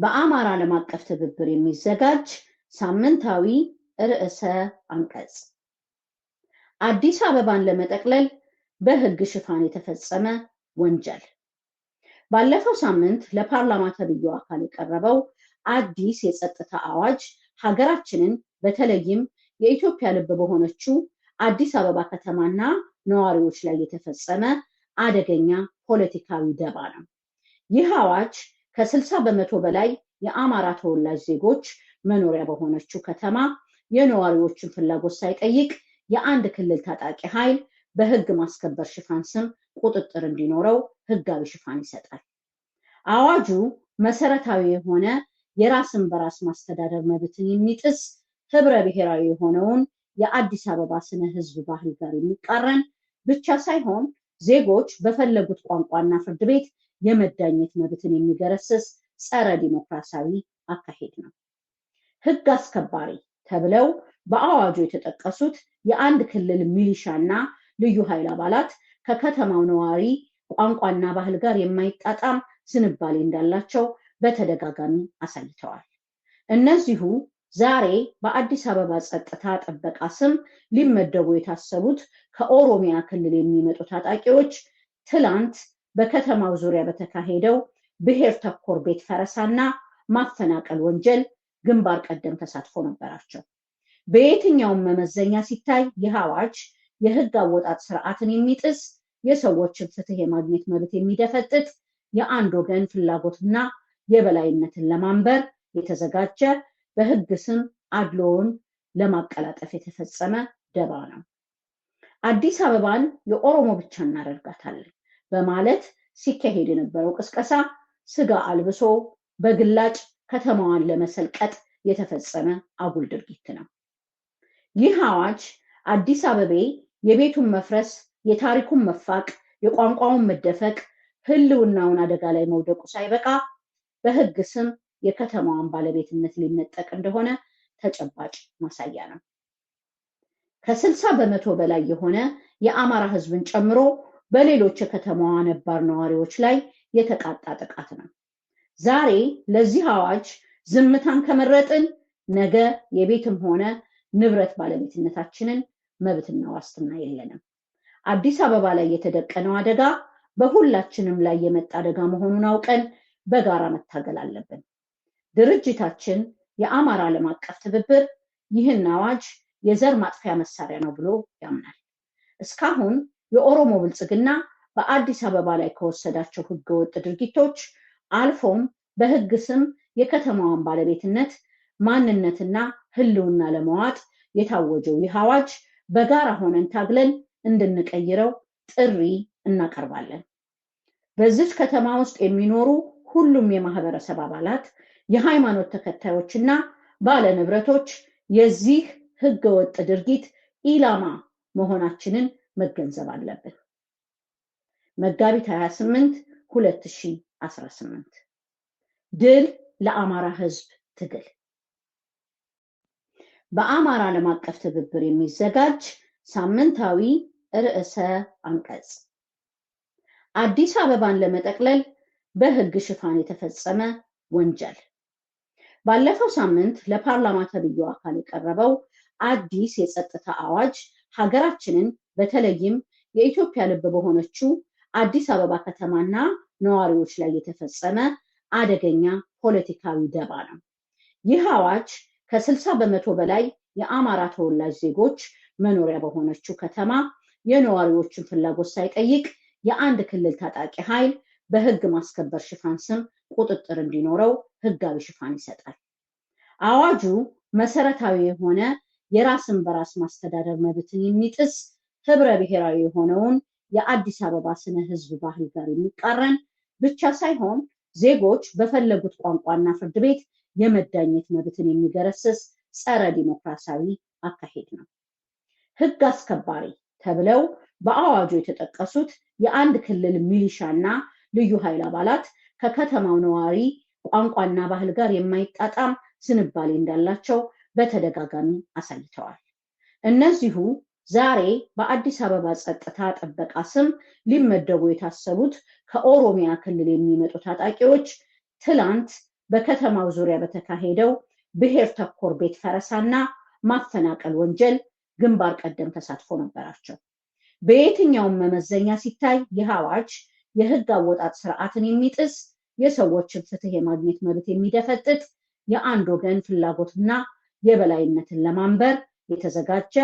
በአማራ ዓለም አቀፍ ትብብር የሚዘጋጅ ሳምንታዊ ርዕሰ አንቀጽ አዲስ አበባን ለመጠቅለል በሕግ ሽፋን የተፈጸመ ወንጀል። ባለፈው ሳምንት ለፓርላማ ተብዬው አካል የቀረበው አዲስ የጸጥታ አዋጅ ሀገራችንን በተለይም የኢትዮጵያ ልብ በሆነችው አዲስ አበባ ከተማና ነዋሪዎች ላይ የተፈጸመ አደገኛ ፖለቲካዊ ደባ ነው። ይህ አዋጅ ከ60 በመቶ በላይ የአማራ ተወላጅ ዜጎች መኖሪያ በሆነችው ከተማ የነዋሪዎችን ፍላጎት ሳይጠይቅ የአንድ ክልል ታጣቂ ኃይል በሕግ ማስከበር ሽፋን ስም ቁጥጥር እንዲኖረው ሕጋዊ ሽፋን ይሰጣል። አዋጁ መሰረታዊ የሆነ የራስን በራስ ማስተዳደር መብትን የሚጥስ ህብረ ብሔራዊ የሆነውን የአዲስ አበባ ስነ ህዝብ ባህል ጋር የሚቃረን ብቻ ሳይሆን ዜጎች በፈለጉት ቋንቋና ፍርድ ቤት የመዳኘት መብትን የሚገረስስ ጸረ ዲሞክራሲያዊ አካሄድ ነው። ሕግ አስከባሪ ተብለው በአዋጁ የተጠቀሱት የአንድ ክልል ሚሊሻና ልዩ ኃይል አባላት ከከተማው ነዋሪ ቋንቋና ባህል ጋር የማይጣጣም ዝንባሌ እንዳላቸው በተደጋጋሚ አሳይተዋል። እነዚሁ ዛሬ በአዲስ አበባ ጸጥታ ጥበቃ ስም ሊመደቡ የታሰቡት ከኦሮሚያ ክልል የሚመጡ ታጣቂዎች ትላንት በከተማው ዙሪያ በተካሄደው ብሔር ተኮር ቤት ፈረሳና ማፈናቀል ወንጀል ግንባር ቀደም ተሳትፎ ነበራቸው። በየትኛውም መመዘኛ ሲታይ ይህ አዋጅ የሕግ አወጣጥ ስርዓትን የሚጥስ የሰዎችን ፍትህ የማግኘት መብት የሚደፈጥጥ የአንድ ወገን ፍላጎትና የበላይነትን ለማንበር የተዘጋጀ በሕግ ስም አድሎውን ለማቀላጠፍ የተፈጸመ ደባ ነው። አዲስ አበባን የኦሮሞ ብቻ እናደርጋታለን በማለት ሲካሄድ የነበረው ቅስቀሳ ስጋ አልብሶ በግላጭ ከተማዋን ለመሰልቀጥ የተፈጸመ አጉል ድርጊት ነው። ይህ አዋጅ አዲስ አበቤ የቤቱን መፍረስ፣ የታሪኩን መፋቅ፣ የቋንቋውን መደፈቅ፣ ህልውናውን አደጋ ላይ መውደቁ ሳይበቃ በሕግ ስም የከተማዋን ባለቤትነት ሊነጠቅ እንደሆነ ተጨባጭ ማሳያ ነው። ከ60 በመቶ በላይ የሆነ የአማራ ህዝብን ጨምሮ በሌሎች የከተማዋ ነባር ነዋሪዎች ላይ የተቃጣ ጥቃት ነው። ዛሬ ለዚህ አዋጅ ዝምታን ከመረጥን ነገ የቤትም ሆነ ንብረት ባለቤትነታችንን መብትና ዋስትና የለንም። አዲስ አበባ ላይ የተደቀነው አደጋ በሁላችንም ላይ የመጣ አደጋ መሆኑን አውቀን በጋራ መታገል አለብን። ድርጅታችን የአማራ ዓለም አቀፍ ትብብር ይህን አዋጅ የዘር ማጥፊያ መሳሪያ ነው ብሎ ያምናል። እስካሁን የኦሮሞ ብልጽግና በአዲስ አበባ ላይ ከወሰዳቸው ህገወጥ ድርጊቶች አልፎም በሕግ ስም የከተማዋን ባለቤትነት ማንነትና ህልውና ለመዋጥ የታወጀው ይህ አዋጅ በጋራ ሆነን ታግለን እንድንቀይረው ጥሪ እናቀርባለን። በዚህ ከተማ ውስጥ የሚኖሩ ሁሉም የማህበረሰብ አባላት፣ የሃይማኖት ተከታዮችና ባለንብረቶች የዚህ ህገወጥ ድርጊት ኢላማ መሆናችንን መገንዘብ አለብን። መጋቢት 28 2018 ድል ለአማራ ህዝብ ትግል። በአማራ ዓለም አቀፍ ትብብር የሚዘጋጅ ሳምንታዊ ርዕሰ አንቀጽ አዲስ አበባን ለመጠቅለል በሕግ ሽፋን የተፈጸመ ወንጀል። ባለፈው ሳምንት ለፓርላማ ተብዬው አካል የቀረበው አዲስ የጸጥታ አዋጅ ሀገራችንን በተለይም የኢትዮጵያ ልብ በሆነችው አዲስ አበባ ከተማና ነዋሪዎች ላይ የተፈጸመ አደገኛ ፖለቲካዊ ደባ ነው። ይህ አዋጅ ከ60 በመቶ በላይ የአማራ ተወላጅ ዜጎች መኖሪያ በሆነችው ከተማ የነዋሪዎችን ፍላጎት ሳይጠይቅ የአንድ ክልል ታጣቂ ኃይል በሕግ ማስከበር ሽፋን ስም ቁጥጥር እንዲኖረው ሕጋዊ ሽፋን ይሰጣል። አዋጁ መሰረታዊ የሆነ የራስን በራስ ማስተዳደር መብትን የሚጥስ ህብረ ብሔራዊ የሆነውን የአዲስ አበባ ስነ ህዝብ ባህል ጋር የሚቃረን ብቻ ሳይሆን ዜጎች በፈለጉት ቋንቋና ፍርድ ቤት የመዳኘት መብትን የሚገረስስ ጸረ ዲሞክራሲያዊ አካሄድ ነው። ሕግ አስከባሪ ተብለው በአዋጁ የተጠቀሱት የአንድ ክልል ሚሊሻና ልዩ ኃይል አባላት ከከተማው ነዋሪ ቋንቋና ባህል ጋር የማይጣጣም ዝንባሌ እንዳላቸው በተደጋጋሚ አሳይተዋል። እነዚሁ ዛሬ በአዲስ አበባ ጸጥታ ጥበቃ ስም ሊመደቡ የታሰቡት ከኦሮሚያ ክልል የሚመጡ ታጣቂዎች ትላንት በከተማው ዙሪያ በተካሄደው ብሔር ተኮር ቤት ፈረሳና ማፈናቀል ወንጀል ግንባር ቀደም ተሳትፎ ነበራቸው። በየትኛውም መመዘኛ ሲታይ ይህ አዋጅ የህግ አወጣጥ ስርዓትን የሚጥስ፣ የሰዎችን ፍትህ የማግኘት መብት የሚደፈጥጥ፣ የአንድ ወገን ፍላጎትና የበላይነትን ለማንበር የተዘጋጀ፣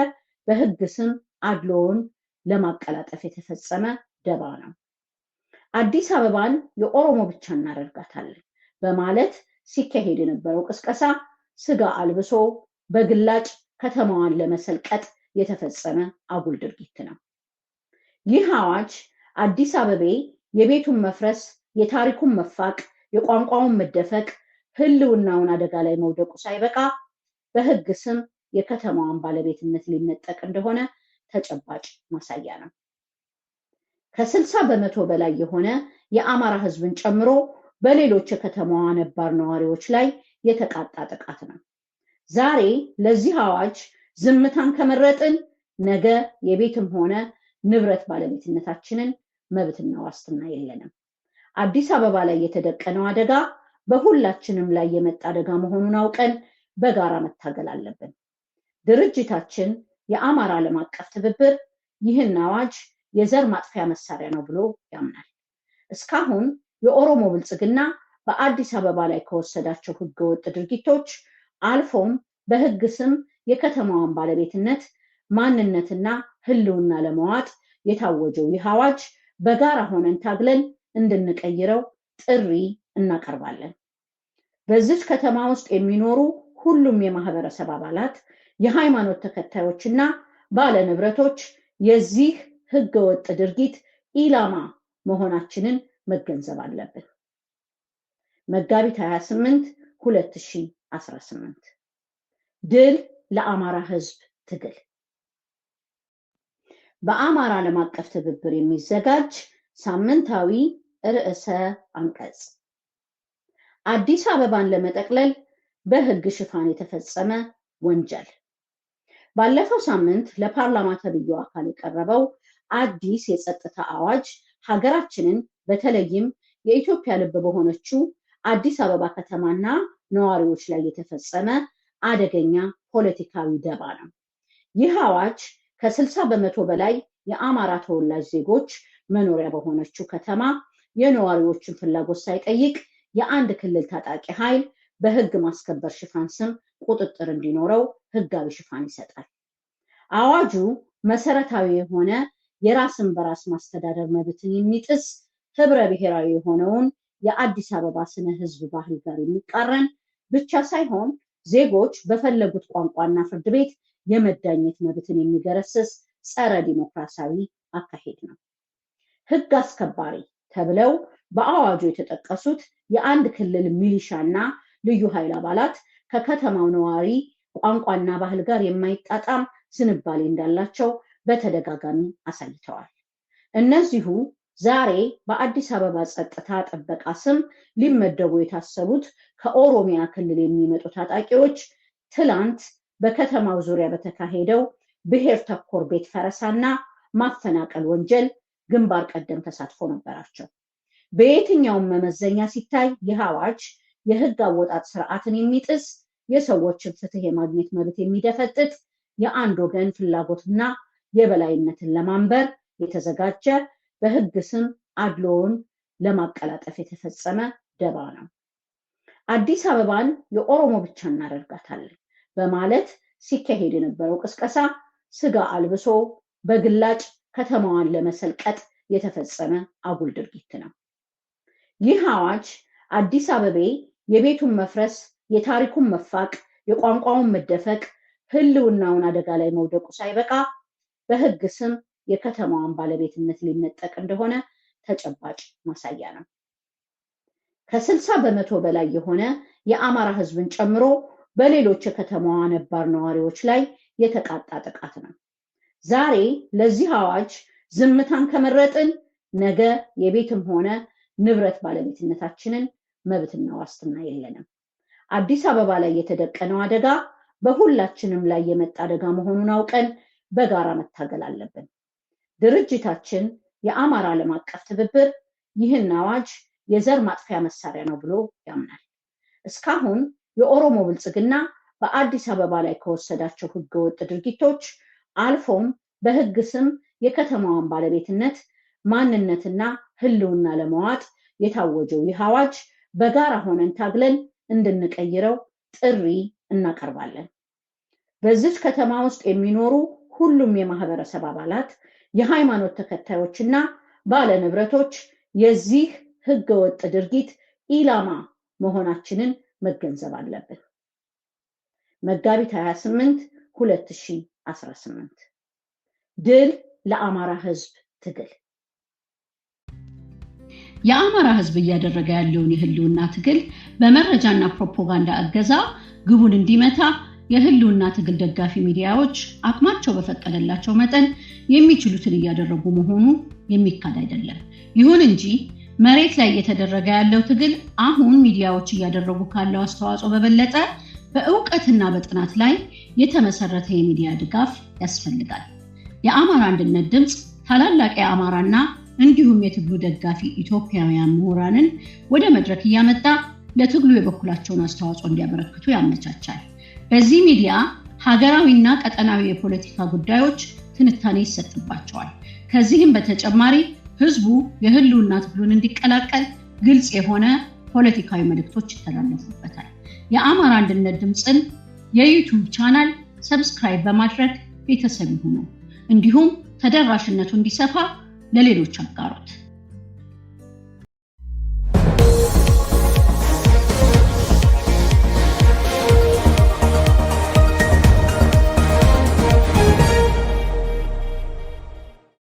በህግ ስም አድሎውን ለማቀላጠፍ የተፈጸመ ደባ ነው። አዲስ አበባን የኦሮሞ ብቻ እናደርጋታለን በማለት ሲካሄድ የነበረው ቅስቀሳ ስጋ አልብሶ በግላጭ ከተማዋን ለመሰልቀጥ የተፈጸመ አጉል ድርጊት ነው። ይህ አዋጅ አዲስ አበቤ የቤቱን መፍረስ፣ የታሪኩን መፋቅ፣ የቋንቋውን መደፈቅ፣ ህልውናውን አደጋ ላይ መውደቁ ሳይበቃ በህግ ስም የከተማዋን ባለቤትነት ሊነጠቅ እንደሆነ ተጨባጭ ማሳያ ነው። ከ60 በመቶ በላይ የሆነ የአማራ ህዝብን ጨምሮ በሌሎች የከተማዋ ነባር ነዋሪዎች ላይ የተቃጣ ጥቃት ነው። ዛሬ ለዚህ አዋጅ ዝምታን ከመረጥን ነገ የቤትም ሆነ ንብረት ባለቤትነታችንን መብትና ዋስትና የለንም። አዲስ አበባ ላይ የተደቀነው አደጋ በሁላችንም ላይ የመጣ አደጋ መሆኑን አውቀን በጋራ መታገል አለብን። ድርጅታችን የአማራ ዓለም አቀፍ ትብብር ይህን አዋጅ የዘር ማጥፊያ መሳሪያ ነው ብሎ ያምናል። እስካሁን የኦሮሞ ብልጽግና በአዲስ አበባ ላይ ከወሰዳቸው ህገወጥ ድርጊቶች አልፎም በህግ ስም የከተማዋን ባለቤትነት ማንነትና ህልውና ለመዋጥ የታወጀው ይህ አዋጅ በጋራ ሆነን ታግለን እንድንቀይረው ጥሪ እናቀርባለን። በዚህ ከተማ ውስጥ የሚኖሩ ሁሉም የማህበረሰብ አባላት፣ የሃይማኖት ተከታዮችና ባለ ንብረቶች የዚህ ህገወጥ ድርጊት ኢላማ መሆናችንን መገንዘብ አለብን። መጋቢት 28 2018 ድል ለአማራ ህዝብ ትግል። በአማራ ዓለም አቀፍ ትብብር የሚዘጋጅ ሳምንታዊ ርዕሰ አንቀጽ። አዲስ አበባን ለመጠቅለል በህግ ሽፋን የተፈጸመ ወንጀል። ባለፈው ሳምንት ለፓርላማ ተብዬው አካል የቀረበው አዲስ የጸጥታ አዋጅ ሀገራችንን በተለይም የኢትዮጵያ ልብ በሆነችው አዲስ አበባ ከተማና ነዋሪዎች ላይ የተፈጸመ አደገኛ ፖለቲካዊ ደባ ነው። ይህ አዋጅ ከ60 በመቶ በላይ የአማራ ተወላጅ ዜጎች መኖሪያ በሆነችው ከተማ የነዋሪዎችን ፍላጎት ሳይጠይቅ የአንድ ክልል ታጣቂ ኃይል በህግ ማስከበር ሽፋን ስም ቁጥጥር እንዲኖረው ህጋዊ ሽፋን ይሰጣል። አዋጁ መሰረታዊ የሆነ የራስን በራስ ማስተዳደር መብትን የሚጥስ፣ ህብረ ብሔራዊ የሆነውን የአዲስ አበባ ስነ ህዝብ ባህል ጋር የሚቃረን ብቻ ሳይሆን ዜጎች በፈለጉት ቋንቋና ፍርድ ቤት የመዳኘት መብትን የሚገረስስ ጸረ ዲሞክራሲያዊ አካሄድ ነው። ህግ አስከባሪ ተብለው በአዋጁ የተጠቀሱት የአንድ ክልል ሚሊሻና ልዩ ኃይል አባላት ከከተማው ነዋሪ ቋንቋና ባህል ጋር የማይጣጣም ዝንባሌ እንዳላቸው በተደጋጋሚ አሳይተዋል። እነዚሁ ዛሬ በአዲስ አበባ ጸጥታ ጥበቃ ስም ሊመደቡ የታሰቡት ከኦሮሚያ ክልል የሚመጡ ታጣቂዎች ትላንት በከተማው ዙሪያ በተካሄደው ብሔር ተኮር ቤት ፈረሳና ማፈናቀል ወንጀል ግንባር ቀደም ተሳትፎ ነበራቸው። በየትኛውም መመዘኛ ሲታይ ይህ አዋጅ የህግ አወጣጥ ስርዓትን የሚጥስ፣ የሰዎችን ፍትህ የማግኘት መብት የሚደፈጥጥ፣ የአንድ ወገን ፍላጎትና የበላይነትን ለማንበር የተዘጋጀ፣ በህግ ስም አድሎውን ለማቀላጠፍ የተፈጸመ ደባ ነው። አዲስ አበባን የኦሮሞ ብቻ እናደርጋታለን በማለት ሲካሄድ የነበረው ቅስቀሳ ስጋ አልብሶ በግላጭ ከተማዋን ለመሰልቀጥ የተፈጸመ አጉል ድርጊት ነው። ይህ አዋጅ አዲስ አበቤ የቤቱን መፍረስ፣ የታሪኩን መፋቅ፣ የቋንቋውን መደፈቅ፣ ህልውናውን አደጋ ላይ መውደቁ ሳይበቃ በህግ ስም የከተማዋን ባለቤትነት ሊነጠቅ እንደሆነ ተጨባጭ ማሳያ ነው። ከ60 በመቶ በላይ የሆነ የአማራ ህዝብን ጨምሮ በሌሎች የከተማዋ ነባር ነዋሪዎች ላይ የተቃጣ ጥቃት ነው። ዛሬ ለዚህ አዋጅ ዝምታን ከመረጥን ነገ የቤትም ሆነ ንብረት ባለቤትነታችንን መብትና ዋስትና የለንም። አዲስ አበባ ላይ የተደቀነው አደጋ በሁላችንም ላይ የመጣ አደጋ መሆኑን አውቀን በጋራ መታገል አለብን። ድርጅታችን የአማራ ዓለም አቀፍ ትብብር ይህን አዋጅ የዘር ማጥፊያ መሳሪያ ነው ብሎ ያምናል። እስካሁን የኦሮሞ ብልጽግና በአዲስ አበባ ላይ ከወሰዳቸው ህገወጥ ድርጊቶች አልፎም በህግ ስም የከተማዋን ባለቤትነት ማንነትና ህልውና ለመዋጥ የታወጀው ይህ አዋጅ በጋራ ሆነን ታግለን እንድንቀይረው ጥሪ እናቀርባለን። በዚህ ከተማ ውስጥ የሚኖሩ ሁሉም የማህበረሰብ አባላት፣ የሃይማኖት ተከታዮችና ባለንብረቶች የዚህ ህገወጥ ድርጊት ኢላማ መሆናችንን መገንዘብ አለብን። መጋቢት 28 2018 ድል ለአማራ ህዝብ ትግል። የአማራ ህዝብ እያደረገ ያለውን የህልውና ትግል በመረጃና ፕሮፓጋንዳ እገዛ ግቡን እንዲመታ የህልውና ትግል ደጋፊ ሚዲያዎች አቅማቸው በፈቀደላቸው መጠን የሚችሉትን እያደረጉ መሆኑ የሚካድ አይደለም። ይሁን እንጂ መሬት ላይ እየተደረገ ያለው ትግል አሁን ሚዲያዎች እያደረጉ ካለው አስተዋጽኦ በበለጠ በእውቀትና በጥናት ላይ የተመሰረተ የሚዲያ ድጋፍ ያስፈልጋል። የአማራ አንድነት ድምፅ ታላላቅ የአማራና እንዲሁም የትግሉ ደጋፊ ኢትዮጵያውያን ምሁራንን ወደ መድረክ እያመጣ ለትግሉ የበኩላቸውን አስተዋጽኦ እንዲያበረክቱ ያመቻቻል። በዚህ ሚዲያ ሀገራዊና ቀጠናዊ የፖለቲካ ጉዳዮች ትንታኔ ይሰጥባቸዋል። ከዚህም በተጨማሪ ህዝቡ የህልውና ትግሉን እንዲቀላቀል ግልጽ የሆነ ፖለቲካዊ መልእክቶች ይተላለፉበታል። የአማራ አንድነት ድምፅን የዩቲዩብ ቻናል ሰብስክራይብ በማድረግ ቤተሰብ ይሁኑ። እንዲሁም ተደራሽነቱ እንዲሰፋ ለሌሎች አጋሩት።